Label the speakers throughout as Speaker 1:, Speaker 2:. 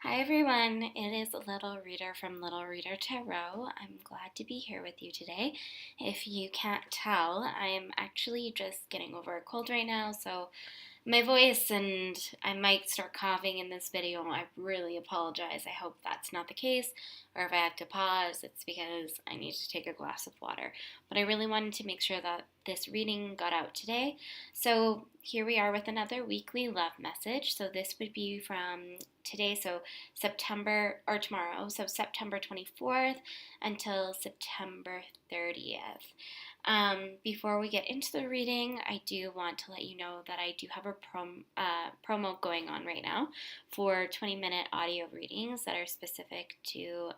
Speaker 1: Hi everyone, it is Little Reader from Little Reader Tarot. I'm glad to be here with you today. If you can't tell, I'm actually just getting over a cold right now, so my voice and I might start coughing in this video. I really apologize. I hope that's not the case, or if I have to pause, it's because I need to take a glass of water. But I really wanted to make sure that this reading got out today. So here we are with another weekly love message. So this would be from today, so September, or tomorrow, so September 24th until September 30th. Before we get into the reading, I do want to let you know that I do have a promo going on right now for 20-minute audio readings that are specific to,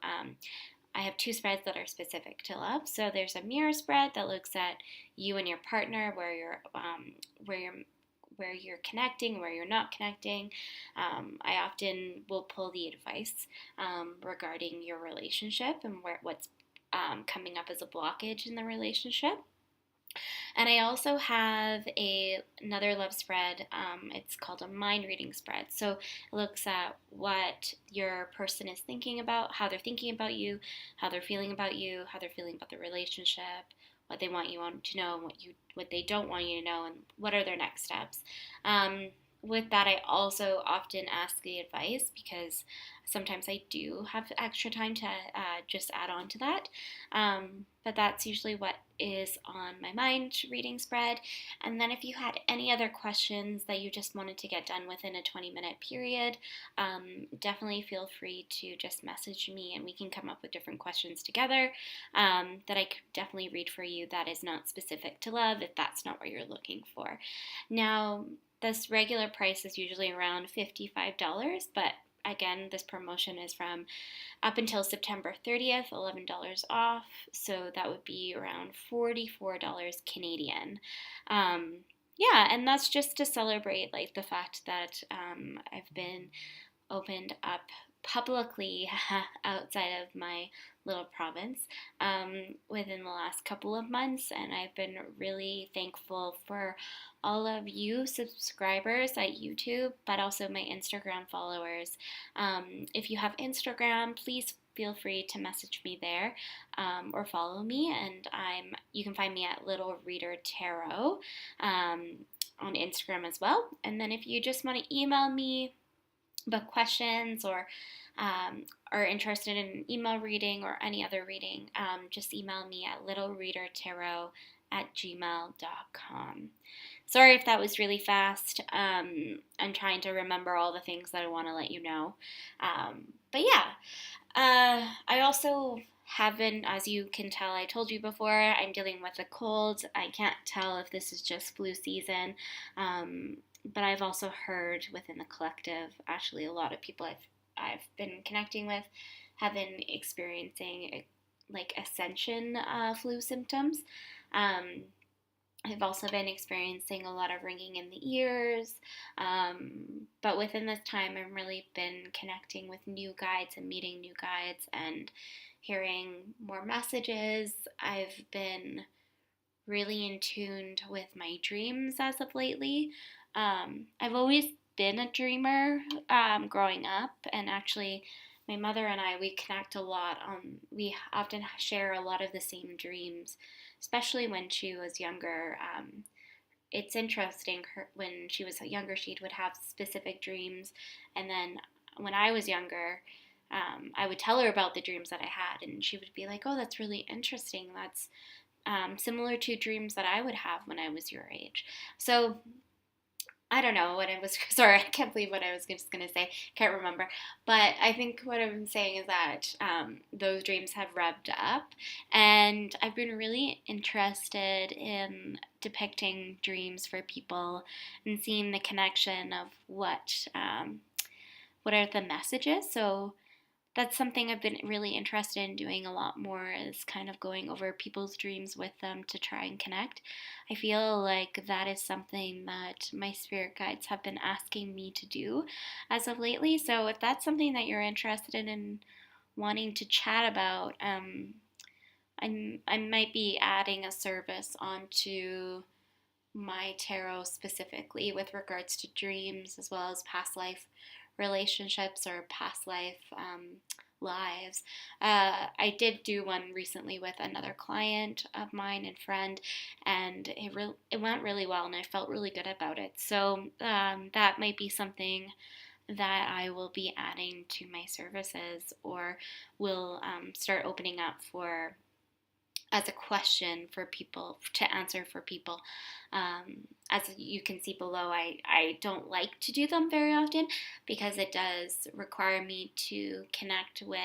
Speaker 1: I have two spreads that are specific to love. So there's a mirror spread that looks at you and your partner, where you're connecting, where you're not connecting. I often will pull the advice regarding your relationship and what's coming up as a blockage in the relationship. And I also have another love spread. It's called a mind reading spread. So it looks at what your person is thinking about, how they're thinking about you, how they're feeling about you, how they're feeling about the relationship, what they want you to know, and what they don't want you to know, and what are their next steps. With that, I also often ask the advice because sometimes I do have extra time to just add on to that. But that's usually what is on my mind reading spread. And then if you had any other questions that you just wanted to get done within a 20-minute period, definitely feel free to just message me and we can come up with different questions together that I could definitely read for you that is not specific to love if that's not what you're looking for. Now, this regular price is usually around $55, but again, this promotion is from up until September 30th, $11 off, so that would be around $44 Canadian. Yeah, and that's just to celebrate like the fact that I've been opened up publicly outside of my little province within the last couple of months, and I've been really thankful for all of you subscribers at YouTube, but also my Instagram followers. If you have Instagram, please feel free to message me there or follow me, and you can find me at Little Reader Tarot on Instagram as well. And then if you just want to email me about questions or are interested in an email reading or any other reading, just email me at littlereadartarot@gmail.com. Sorry if that was really fast. I'm trying to remember all the things that I want to let you know. But yeah, I also haven't, as you can tell, I told you before, I'm dealing with a cold. I can't tell if this is just flu season. But I've also heard within the collective, actually a lot of people I've been connecting with have been experiencing like ascension flu symptoms. I've also been experiencing a lot of ringing in the ears, but within this time I've really been connecting with new guides and meeting new guides and hearing more messages. I've been really in tune with my dreams as of lately. I've always been a dreamer growing up, and actually my mother and we connect a lot. We often share a lot of the same dreams, especially when she was younger. It's interesting, when she was younger she would have specific dreams, and then when I was younger I would tell her about the dreams that I had, and she would be like, oh, that's really interesting. That's similar to dreams that I would have when I was your age. So I don't know what I was, sorry, I can't believe what I was just going to say, can't remember. But I think what I'm saying is that those dreams have revved up, and I've been really interested in depicting dreams for people and seeing the connection of what are the messages. So that's something I've been really interested in doing a lot more, is kind of going over people's dreams with them to try and connect. I feel like that is something that my spirit guides have been asking me to do as of lately. So if that's something that you're interested in wanting to chat about, I might be adding a service onto my tarot specifically with regards to dreams as well as past life relationships or past lives. I did do one recently with another client of mine and friend, and it went really well, and I felt really good about it. So that might be something that I will be adding to my services, or will start opening up for as a question for people to answer for people. As you can see below, I don't like to do them very often because it does require me to connect with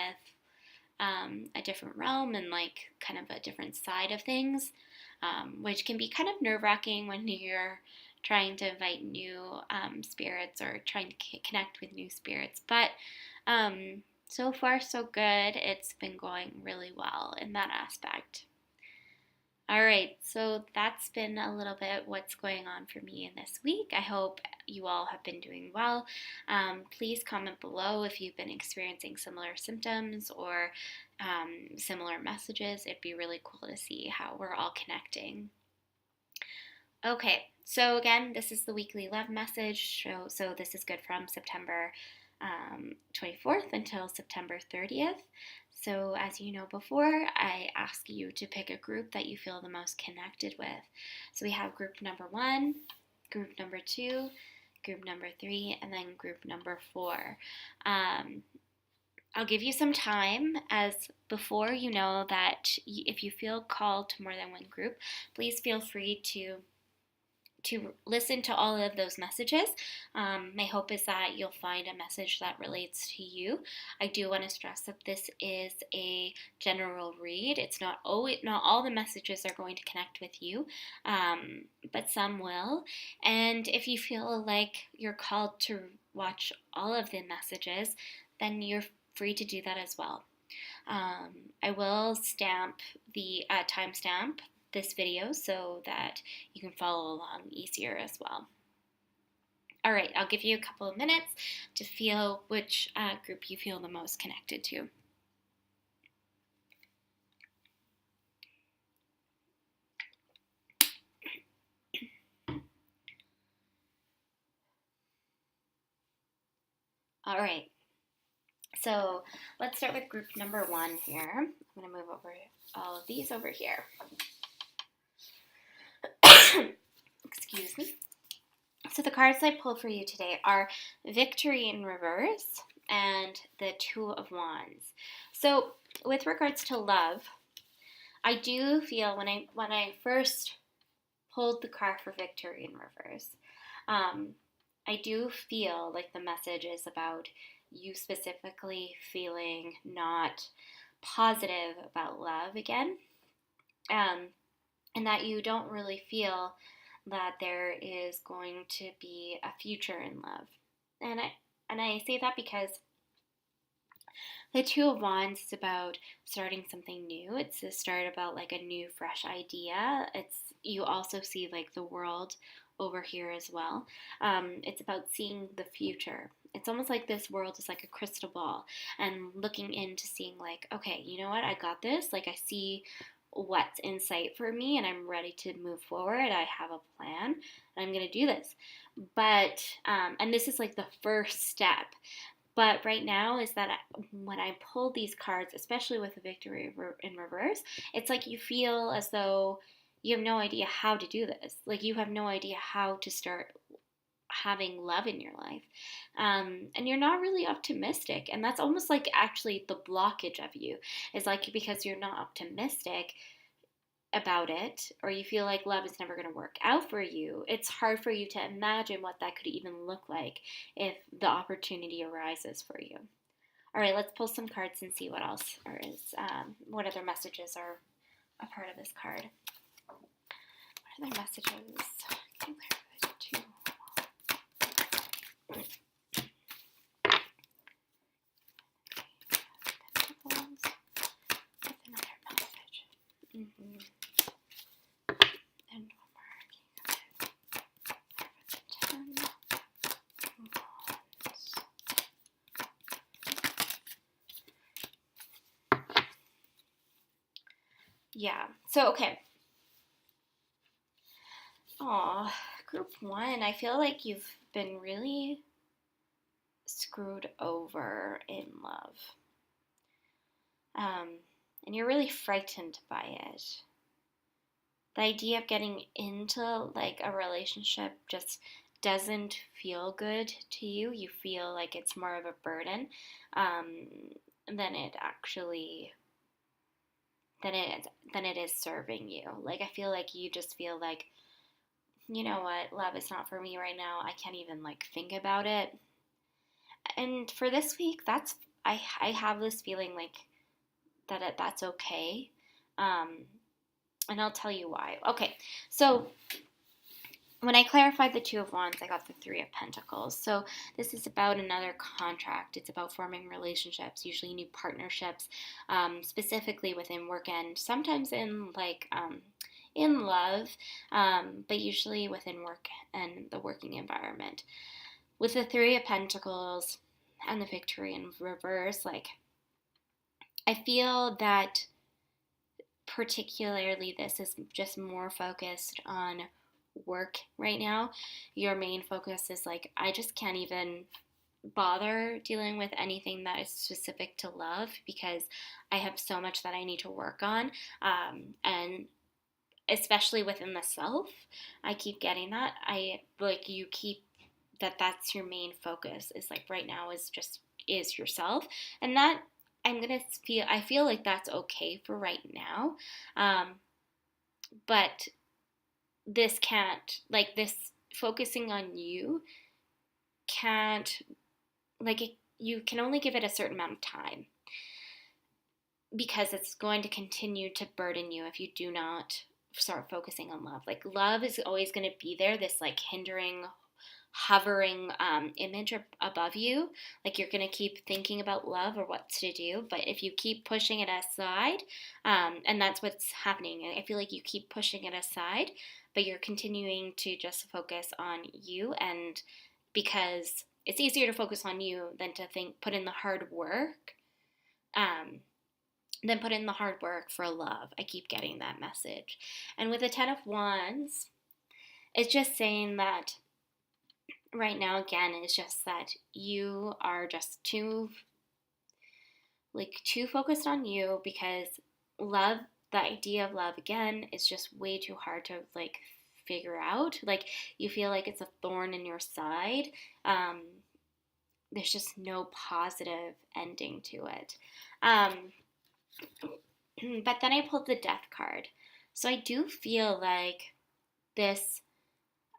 Speaker 1: a different realm and like kind of a different side of things, which can be kind of nerve-wracking when you're trying to invite new spirits or trying to connect with new spirits. But so far so good. It's been going really well in that aspect. All right, so that's been a little bit what's going on for me in this week. I hope you all have been doing well. Please comment below if you've been experiencing similar symptoms or similar messages. It'd be really cool to see how we're all connecting. Okay, so again, this is the weekly love message. So this is good from September 24th until September 30th. So as you know before, I ask you to pick a group that you feel the most connected with. So we have group number 1, group number 2, group number 3, and then group number 4. I'll give you some time as before. You know that if you feel called to more than one group, please feel free to listen to all of those messages. My hope is that you'll find a message that relates to you. I do want to stress that this is a general read. It's not all the messages are going to connect with you, but some will. And if you feel like you're called to watch all of the messages, then you're free to do that as well. I will stamp the timestamp this video so that you can follow along easier as well. All right, I'll give you a couple of minutes to feel which group you feel the most connected to. All right, so let's start with group number 1 here. I'm going to move over all of these over here. Excuse me. So the cards I pulled for you today are Victory in Reverse and the Two of Wands. So with regards to love, I do feel when I first pulled the card for Victory in Reverse, I do feel like the message is about you specifically feeling not positive about love again, and that you don't really feel that there is going to be a future in love. And I say that because the Two of Wands is about starting something new. It's a start about like a new, fresh idea. You also see like the world over here as well. It's about seeing the future. It's almost like this world is like a crystal ball and looking into seeing like, okay, you know what? I got this. Like I see what's in sight for me and I'm ready to move forward. I have a plan and I'm going to do this. But, and this is like the first step. But right now is that when I pull these cards, especially with the Victory in Reverse, it's like you feel as though you have no idea how to do this. Like you have no idea how to start having love in your life. And you're not really optimistic. And that's almost like actually the blockage of you is like because you're not optimistic about it, or you feel like love is never going to work out for you, it's hard for you to imagine what that could even look like if the opportunity arises for you. All right, let's pull some cards and see what else what other messages are a part of this card. What other messages? Can I two? What's another message? Mm-hmm. And one more. 10 wands. Yeah. So okay. Aw, group 1. I feel like you've been really screwed over in love. And you're really frightened by it. The idea of getting into like a relationship just doesn't feel good to you. You feel like it's more of a burden than it actually than it is serving you. Like I feel like you just feel like, you know what, love is not for me right now. I can't even like think about it. And for this week, I have this feeling like that's okay. And I'll tell you why. Okay, so when I clarified the Two of Wands, I got the Three of Pentacles. So this is about another contract. It's about forming relationships, usually new partnerships, specifically within work and sometimes in like in love, but usually within work and the working environment. With the Three of Pentacles and the Victory in reverse, like I feel that particularly this is just more focused on work right now. Your main focus is like, I just can't even bother dealing with anything that is specific to love because I have so much that I need to work on. And especially within the self, I keep getting that. You keep that's your main focus is like right now is yourself. And that I feel like that's okay for right now. But this can't, like this focusing on you can't, you can only give it a certain amount of time because it's going to continue to burden you if you do not start focusing on love. Like love is always going to be there, this like hovering image above you. Like you're going to keep thinking about love or what to do, but if you keep pushing it aside, and that's what's happening, I feel like you keep pushing it aside, but you're continuing to just focus on you, and because it's easier to focus on you than to put in the hard work, for love. I keep getting that message. And with the Ten of Wands, it's just saying that right now, again, it's just that you are just too focused on you because love, the idea of love, again, is just way too hard to like figure out. Like you feel like it's a thorn in your side. There's just no positive ending to it. But then I pulled the Death card. So I do feel like this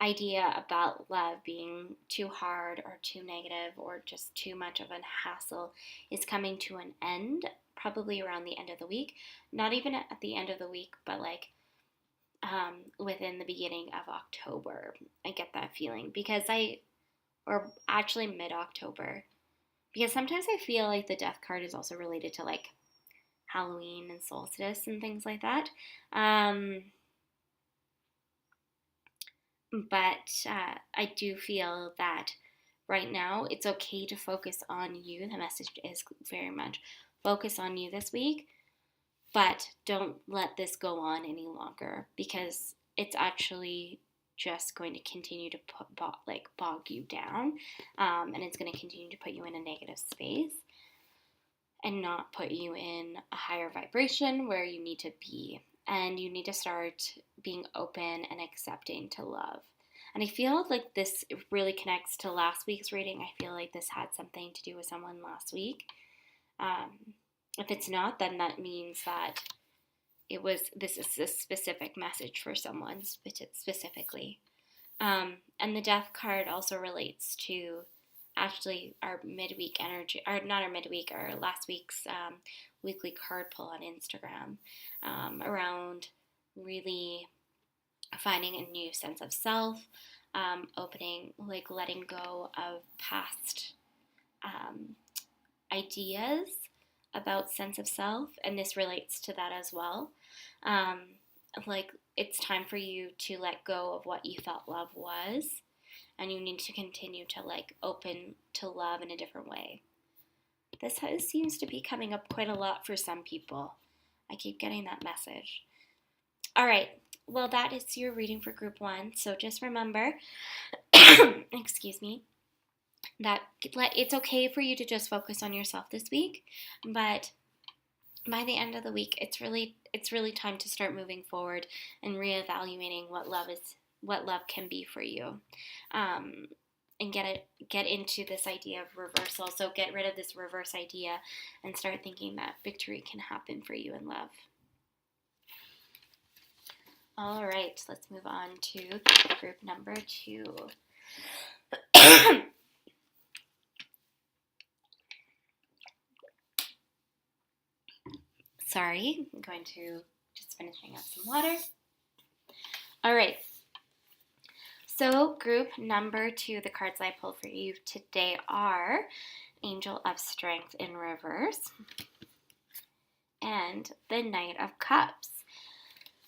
Speaker 1: idea about love being too hard or too negative or just too much of a hassle is coming to an end, probably around the end of the week. Not even at the end of the week, but like within the beginning of October. I get that feeling or actually mid-October. Because sometimes I feel like the Death card is also related to like Halloween and solstice and things like that. But I do feel that right now it's okay to focus on you. The message is very much focus on you this week, but don't let this go on any longer because it's actually just going to continue to bog you down, and it's going to continue to put you in a negative space and not put you in a higher vibration where you need to be. And you need to start being open and accepting to love. And I feel like this really connects to last week's reading. I feel like this had something to do with someone last week. If it's not, then that means that this is a specific message for someone specifically. And the Death card also relates to actually our midweek energy, or not our midweek, our last week's weekly card pull on Instagram, around really finding a new sense of self, opening, like letting go of past ideas about sense of self, and this relates to that as well. Like it's time for you to let go of what you thought love was, and you need to continue to like open to love in a different way. This seems to be coming up quite a lot for some people. I keep getting that message. All right, well, that is your reading for Group 1. So just remember, excuse me, that it's okay for you to just focus on yourself this week, but by the end of the week, it's really time to start moving forward and reevaluating what love can be for you, and get into this idea of reversal. So get rid of this reverse idea and start thinking that victory can happen for you in love. All right, let's move on to group number 2. Sorry, I'm going to just finishing up some water. All right. So group number 2, the cards I pulled for you today are Angel of Strength in reverse and the Knight of Cups.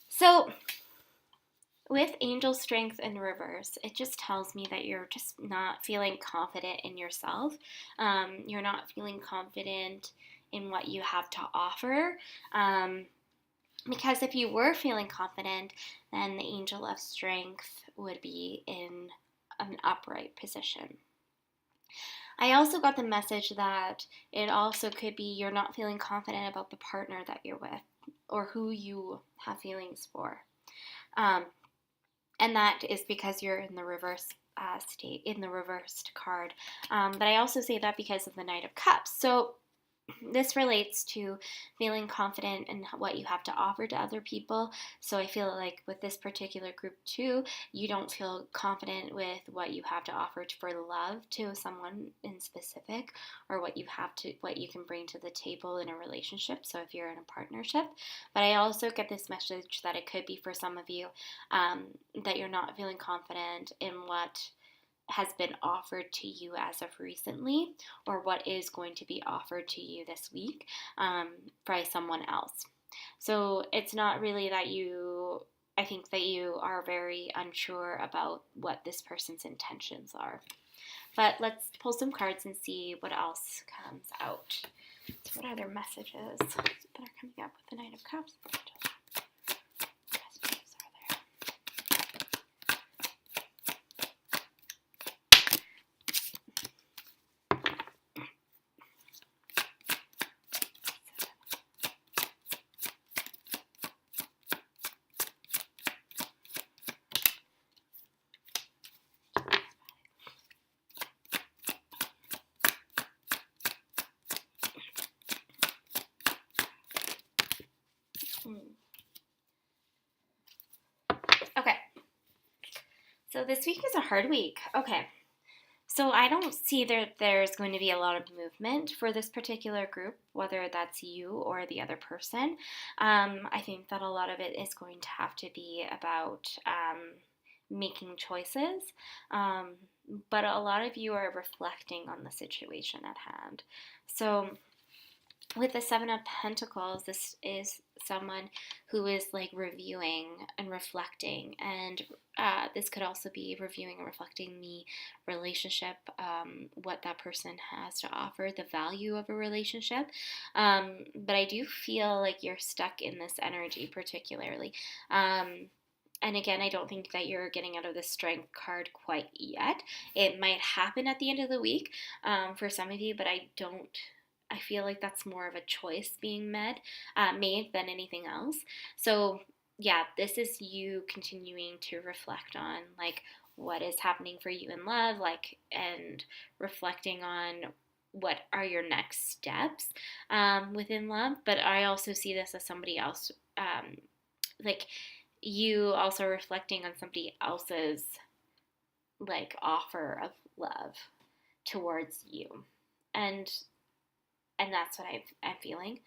Speaker 1: So with Angel Strength in reverse, it just tells me that you're just not feeling confident in yourself. You're not feeling confident in what you have to offer. Because if you were feeling confident, then the Angel of Strength would be in an upright position. I also got the message that it also could be you're not feeling confident about the partner that you're with or who you have feelings for. And that is because you're in the reverse state, in the reversed card. But I also say that because of the Knight of Cups. So this relates to feeling confident in what you have to offer to other people. So I feel like with this particular group too, you don't feel confident with what you have to offer for love to someone in specific, or what you can bring to the table in a relationship. So if you're in a partnership, but I also get this message that it could be for some of you that you're not feeling confident in what has been offered to you as of recently, or what is going to be offered to you this week by someone else. So it's not really that I think that you are very unsure about what this person's intentions are. But let's pull some cards and see what else comes out. So what other messages that are coming up with the Knight of Cups? Okay, so this week is a hard week. Okay, so I don't see there's going to be a lot of movement for this particular group, whether that's you or the other person. I think that a lot of it is going to have to be about making choices, but a lot of you are reflecting on the situation at hand. So with the Seven of Pentacles, this is someone who is like reviewing and reflecting, and this could also be reviewing and reflecting the relationship, what that person has to offer, the value of a relationship. But I do feel like you're stuck in this energy particularly. And again, I don't think that you're getting out of the Strength card quite yet. It might happen at the end of the week for some of you, but I feel like that's more of a choice being made than anything else. So yeah, this is you continuing to reflect on like what is happening for you in love, like, and reflecting on what are your next steps within love. But I also see this as somebody else, like you also reflecting on somebody else's like offer of love towards you, and that's what I'm feeling.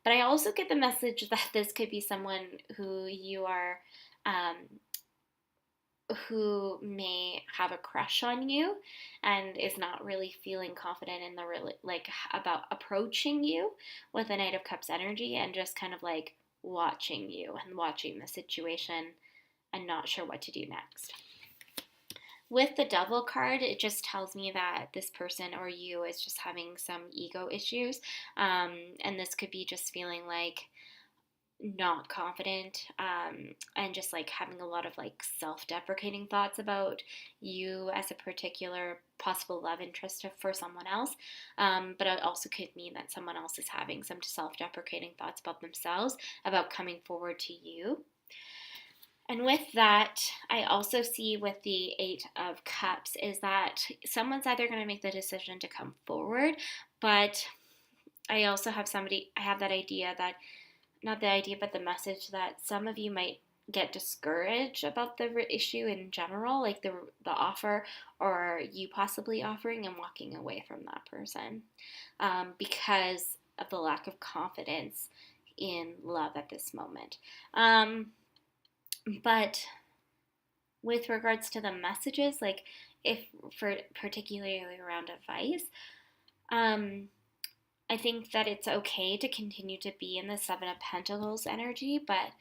Speaker 1: But I also get the message that this could be someone who you are, who may have a crush on you and is not really feeling confident in about approaching you with the Knight of Cups energy, and just kind of like watching you and watching the situation and not sure what to do next. With the Devil card, it just tells me that this person or you is just having some ego issues. And this could be just feeling like not confident, and just like having a lot of like self-deprecating thoughts about you as a particular possible love interest for someone else. But it also could mean that someone else is having some self-deprecating thoughts about themselves about coming forward to you. And with that, I also see with the Eight of Cups is that someone's either going to make the decision to come forward, but I also have I have that idea that, not the idea, but the message that some of you might get discouraged about the issue in general, like the offer, or you possibly offering and walking away from that person, because of the lack of confidence in love at this moment. But with regards to the messages, like if for particularly around advice, I think that it's okay to continue to be in the Seven of Pentacles energy, but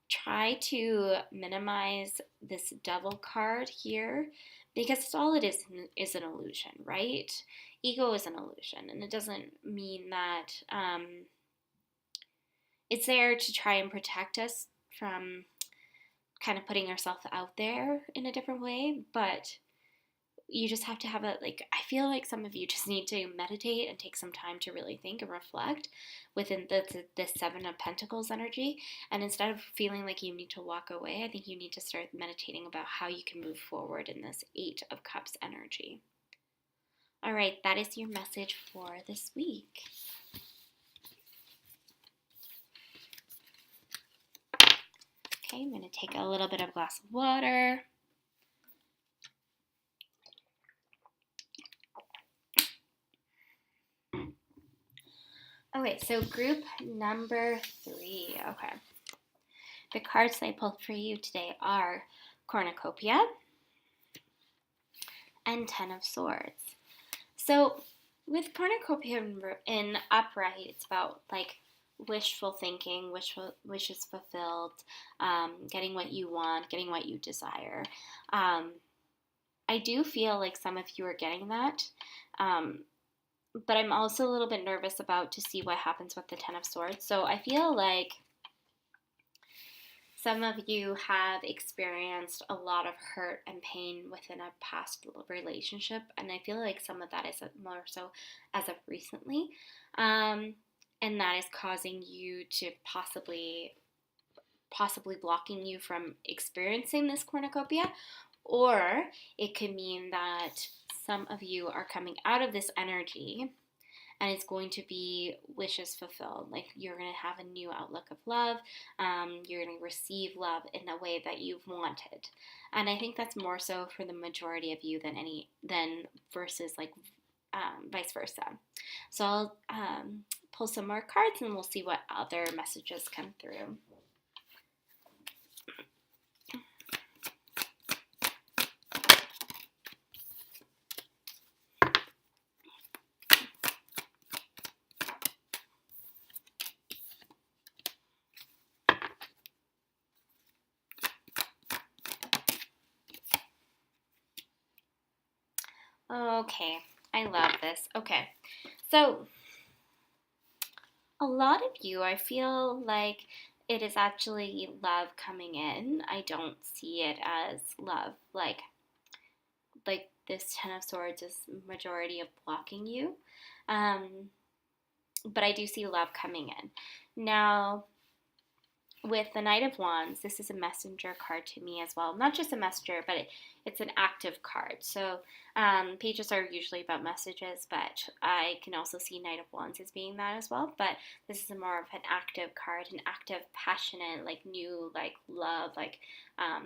Speaker 1: try to minimize this Devil card here, because all it is an illusion, right? Ego is an illusion, and it doesn't mean that it's there to try and protect us from kind of putting ourselves out there in a different way, but you just have to have I feel like some of you just need to meditate and take some time to really think and reflect within the Seven of Pentacles energy. And instead of feeling like you need to walk away, I think you need to start meditating about how you can move forward in this Eight of Cups energy. All right, that is your message for this week. Okay, I'm going to take a little bit of a glass of water. Okay, so group number 3. Okay. The cards I pulled for you today are Cornucopia and Ten of Swords. So with Cornucopia in upright, it's about like wishful thinking, wishes fulfilled, getting what you want, getting what you desire. I do feel like some of you are getting that. But I'm also a little bit nervous about to see what happens with the Ten of Swords. So I feel like some of you have experienced a lot of hurt and pain within a past relationship, and I feel like some of that is more so as of recently, and that is causing you to possibly blocking you from experiencing this cornucopia, or it could mean that some of you are coming out of this energy and it's going to be wishes fulfilled. Like you're going to have a new outlook of love. You're going to receive love in a way that you've wanted. And I think that's more so for the majority of you than versus like vice versa. So I'll pull some more cards and we'll see what other messages come through. Okay, I love this. Okay, so a lot of you, I feel like it is actually love coming in. I don't see it as love. Like this Ten of Swords is majority of blocking you. But I do see love coming in. Now, with the Knight of Wands, this is a messenger card to me as well. Not just a messenger, but it's an active card. So pages are usually about messages, but I can also see Knight of Wands as being that as well. But this is more of an active card, an active, passionate, like new, like love, like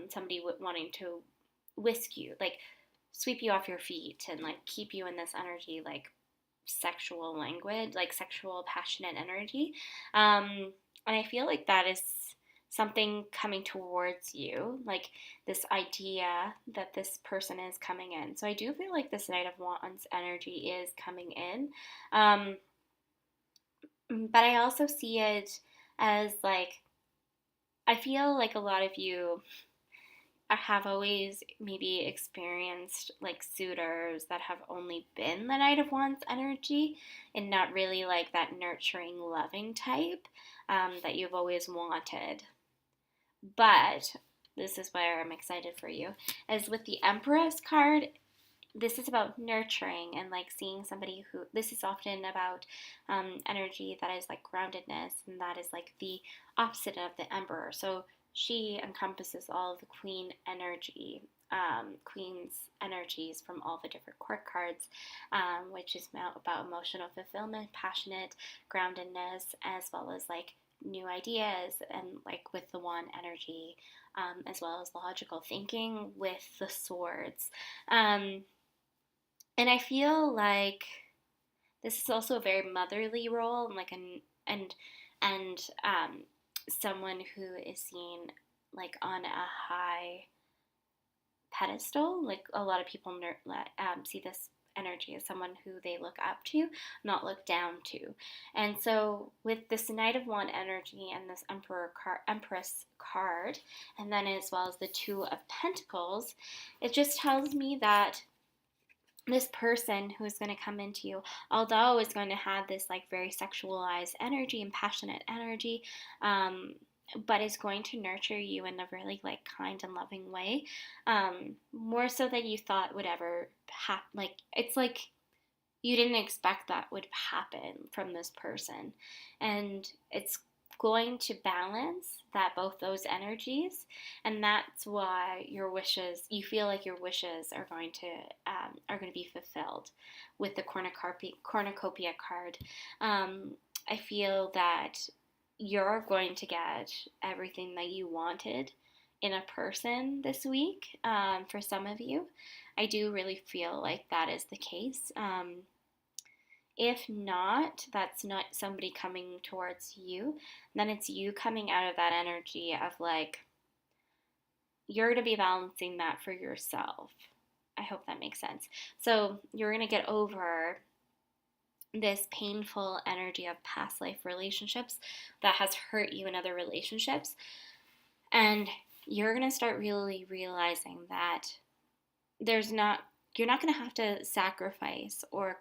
Speaker 1: somebody wanting to whisk you, like sweep you off your feet and like keep you in this energy, like sexual language, like sexual, passionate energy. And I feel like that is something coming towards you, like this idea that this person is coming in. So I do feel like this Knight of Wands energy is coming in. But I also see it as like, I feel like a lot of you, have always maybe experienced like suitors that have only been the Knight of Wands energy and not really like that nurturing, loving type that you've always wanted. But this is where I'm excited for you. As with the Empress card, this is about nurturing and like seeing somebody who, this is often about energy that is like groundedness, and that is like the opposite of the Emperor. So she encompasses all of the Queen energy, Queen's energies from all the different court cards, which is about emotional fulfillment, passionate, groundedness, as well as like new ideas, and like with the Wand energy, as well as logical thinking with the swords. And I feel like this is also a very motherly role, and like and someone who is seen like on a high pedestal. Like a lot of people see this energy as someone who they look up to, not look down to. And so with this Knight of Wand energy and this Empress card, and then as well as the Two of Pentacles, it just tells me that this person who is going to come into you, although is going to have this like very sexualized energy and passionate energy, but is going to nurture you in a really like kind and loving way, more so than you thought would ever happen. Like it's like you didn't expect that would happen from this person, and it's going to balance that, both those energies, and that's why your wishes, you feel like your wishes are going to be fulfilled with the cornucopia card. I feel that you're going to get everything that you wanted in a person this week. For some of you, I do really feel like that is the case. If not, that's not somebody coming towards you, then it's you coming out of that energy of like, you're going to be balancing that for yourself. I hope that makes sense. So you're going to get over this painful energy of past life relationships that has hurt you in other relationships. And you're going to start really realizing that you're not going to have to sacrifice or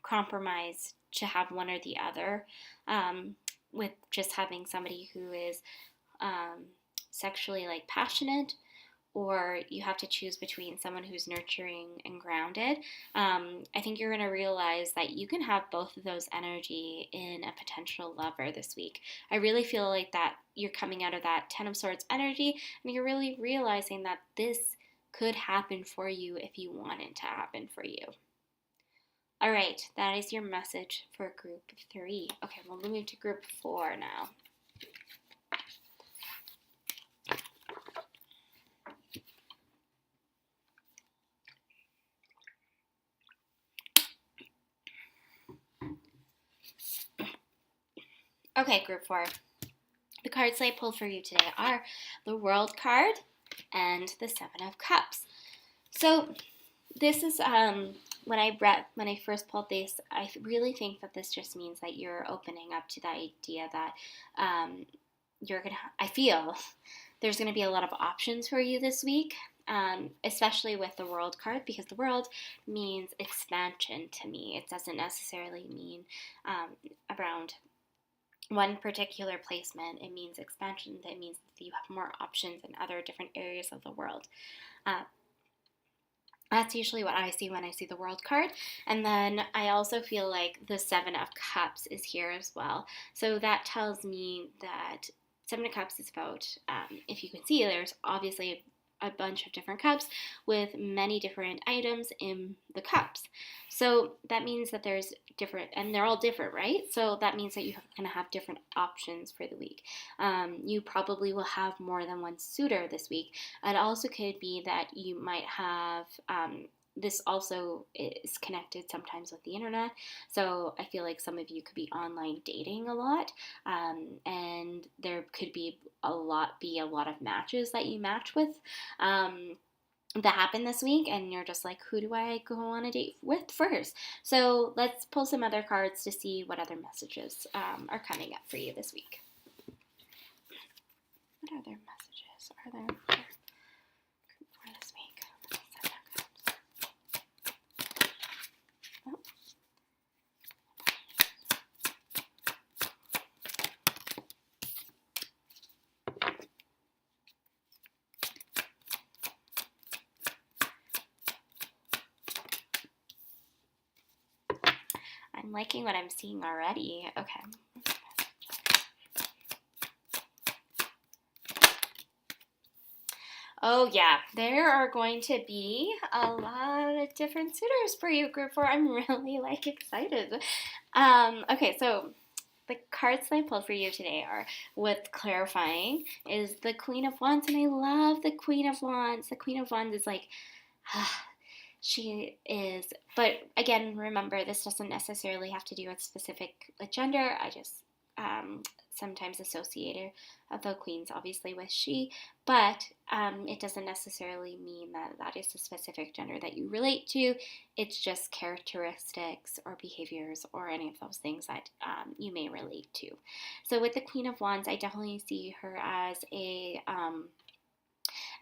Speaker 1: compromise to have one or the other, with just having somebody who is sexually like passionate, or you have to choose between someone who's nurturing and grounded. I think you're going to realize that you can have both of those energy in a potential lover this week. I really feel like that you're coming out of that Ten of Swords energy, and you're really realizing that this could happen for you if you want it to happen for you. All right, that is your message for group 3. Okay, we'll move to group 4 now. Okay, group 4. The cards I pulled for you today are the World card and the Seven of Cups. So this is when I first pulled this, I really think that this just means that you're opening up to the idea that I feel there's gonna be a lot of options for you this week, especially with the World card, because the World means expansion to me. It doesn't necessarily mean around one particular placement. It means expansion. That means that you have more options in other different areas of the world. That's usually what I see when I see the World card. And then I also feel like the Seven of Cups is here as well. So that tells me that Seven of Cups is about, if you can see, there's obviously a bunch of different cups with many different items in the cups. So that means that there's different, and they're all different, right? So that means that you're going to have different options for the week. You probably will have more than one suitor this week. It also could be that you might have, this also is connected sometimes with the internet. So I feel like some of you could be online dating a lot, and there could be a lot of matches that you match with that happen this week, and you're just like, who do I go on a date with first? So let's pull some other cards to see what other messages are coming up for you this week. What other messages are there for I'm liking what I'm seeing already. Okay. Oh yeah, there are going to be a lot of different suitors for you, group 4. I'm really like excited. Okay, so the cards that I pulled for you today are, what's clarifying is the Queen of Wands, and I love the Queen of Wands. The Queen of Wands is like, she is, but again, remember, this doesn't necessarily have to do with specific gender. I just sometimes associate the queens obviously with she, but it doesn't necessarily mean that that is the specific gender that you relate to. It's just characteristics or behaviors or any of those things that you may relate to. So with the Queen of Wands, I definitely see her as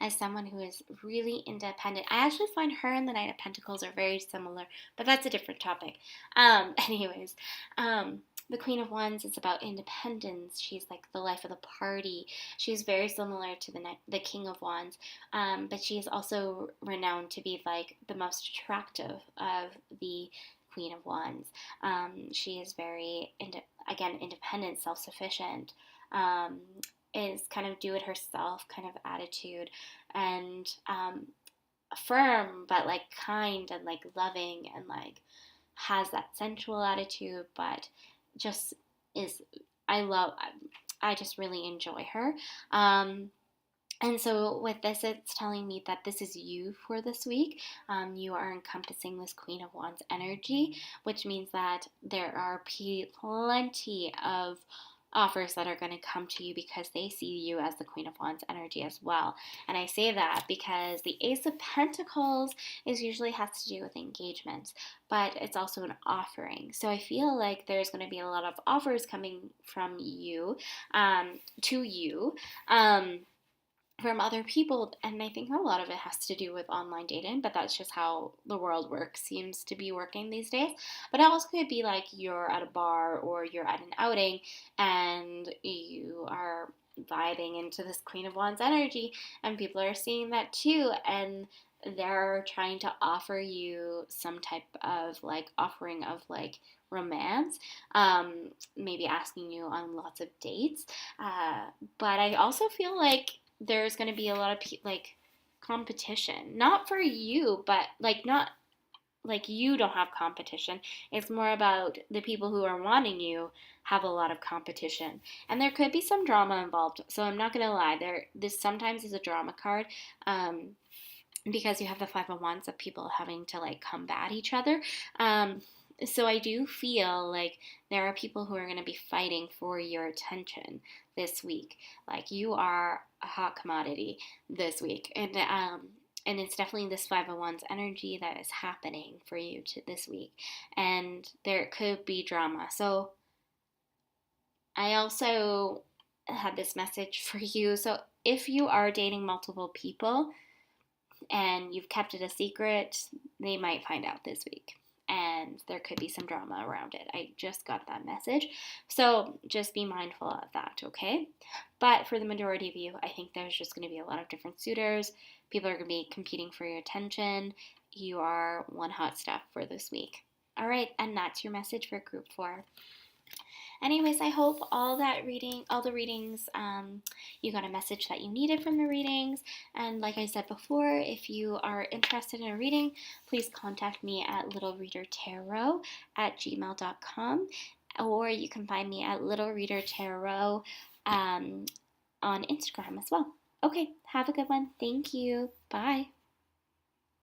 Speaker 1: as someone who is really independent. I actually find her and the Knight of Pentacles are very similar, but that's a different topic. Anyways, the Queen of Wands is about independence. She's like the life of the party. She's very similar to the King of Wands, but she is also renowned to be like the most attractive of the Queen of Wands. She is very, independent, self-sufficient, is kind of do-it-herself kind of attitude, and firm, but like kind and like loving, and like has that sensual attitude, but just is, I just really enjoy her. And so with this, it's telling me that this is you for this week. You are encompassing this Queen of Wands energy, which means that there are plenty of offers that are going to come to you because they see you as the Queen of Wands energy as well. And I say that because the Ace of Pentacles is usually has to do with engagements, but it's also an offering. So I feel like there's going to be a lot of offers coming from you, to you, from other people, and I think a lot of it has to do with online dating, but that's just how the world works, seems to be working these days. But it also could be like you're at a bar or you're at an outing and you are vibing into this Queen of Wands energy, and people are seeing that too, and they're trying to offer you some type of like offering of like romance, maybe asking you on lots of dates, but I also feel like there's going to be a lot of like competition, not for you, but like not like you don't have competition. It's more about the people who are wanting you have a lot of competition, and there could be some drama involved. So I'm not gonna lie, this sometimes is a drama card, because you have the Five of Wands of people having to like combat each other. So I do feel like there are people who are going to be fighting for your attention this week. Like you are a hot commodity this week, and it's definitely this Five of Wands energy that is happening for you this week, and there could be drama. So I also had this message for you. So if you are dating multiple people and you've kept it a secret, they might find out this week, and there could be some drama around it. I just got that message. So just be mindful of that, okay? But for the majority of you, I think there's just going to be a lot of different suitors. People are going to be competing for your attention. You are one hot stuff for this week. All right, and that's your message for group 4. Anyways, I hope all the readings, you got a message that you needed from the readings. And like I said before, if you are interested in a reading, please contact me at littlereadertarot@gmail.com, or you can find me at littlereadertarot on Instagram as well. Okay, have a good one. Thank you. Bye.